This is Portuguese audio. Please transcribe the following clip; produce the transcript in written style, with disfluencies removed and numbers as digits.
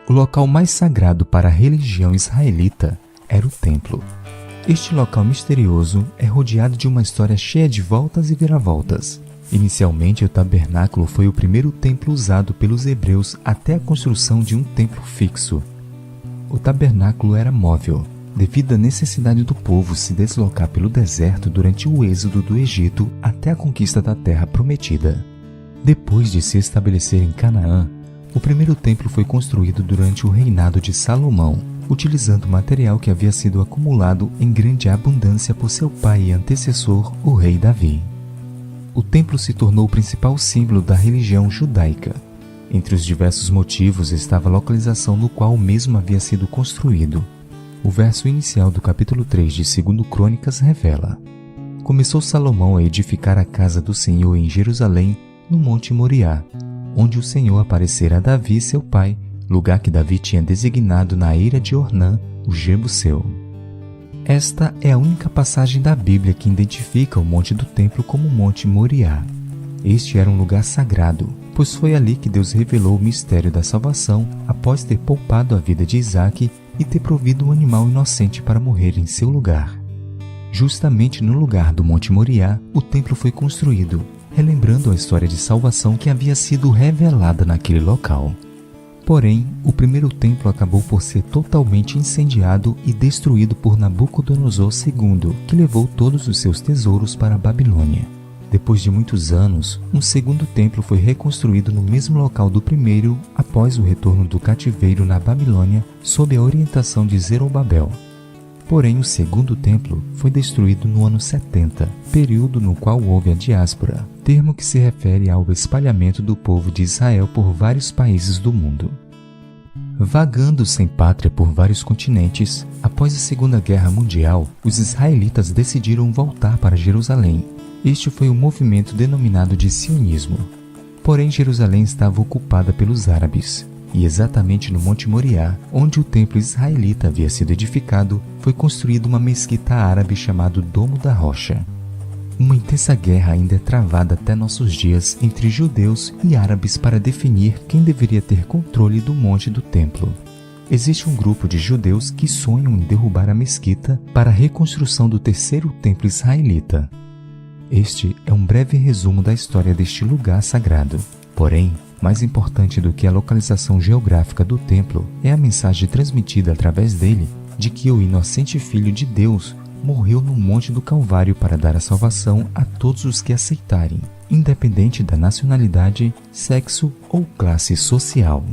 O local mais sagrado para a religião israelita era o templo. Este local misterioso é rodeado de uma história cheia de voltas e viravoltas. Inicialmente, o tabernáculo foi o primeiro templo usado pelos hebreus até a construção de um templo fixo. O tabernáculo era móvel, devido à necessidade do povo se deslocar pelo deserto durante o êxodo do Egito até a conquista da Terra Prometida. Depois de se estabelecer em Canaã, o primeiro templo foi construído durante o reinado de Salomão, utilizando material que havia sido acumulado em grande abundância por seu pai e antecessor, o rei Davi. O templo se tornou o principal símbolo da religião judaica. Entre os diversos motivos estava a localização no qual o mesmo havia sido construído. O verso inicial do capítulo 3 de 2 Crônicas revela: Começou Salomão a edificar a casa do Senhor em Jerusalém, no Monte Moriá, onde o Senhor aparecera a Davi, seu pai, lugar que Davi tinha designado na eira de Ornã, o Jebuseu. Esta é a única passagem da Bíblia que identifica o Monte do Templo como Monte Moriá. Este era um lugar sagrado, pois foi ali que Deus revelou o mistério da salvação após ter poupado a vida de Isaque e ter provido um animal inocente para morrer em seu lugar. Justamente no lugar do Monte Moriá, o templo foi construído, relembrando a história de salvação que havia sido revelada naquele local. Porém, o primeiro templo acabou por ser totalmente incendiado e destruído por Nabucodonosor II, que levou todos os seus tesouros para a Babilônia. Depois de muitos anos, um segundo templo foi reconstruído no mesmo local do primeiro após o retorno do cativeiro na Babilônia sob a orientação de Zorobabel. Porém, o segundo templo foi destruído no ano 70, período no qual houve a diáspora, termo que se refere ao espalhamento do povo de Israel por vários países do mundo. Vagando sem pátria por vários continentes, após a Segunda Guerra Mundial, os israelitas decidiram voltar para Jerusalém. Este foi o movimento denominado de sionismo. Porém, Jerusalém estava ocupada pelos árabes. E exatamente no Monte Moriá, onde o templo israelita havia sido edificado, foi construída uma mesquita árabe chamada Domo da Rocha. Uma intensa guerra ainda é travada até nossos dias entre judeus e árabes para definir quem deveria ter controle do monte do templo. Existe um grupo de judeus que sonham em derrubar a mesquita para a reconstrução do terceiro templo israelita. Este é um breve resumo da história deste lugar sagrado. Porém, mais importante do que a localização geográfica do templo é a mensagem transmitida através dele de que o inocente Filho de Deus morreu no Monte do Calvário para dar a salvação a todos os que aceitarem, independente da nacionalidade, sexo ou classe social.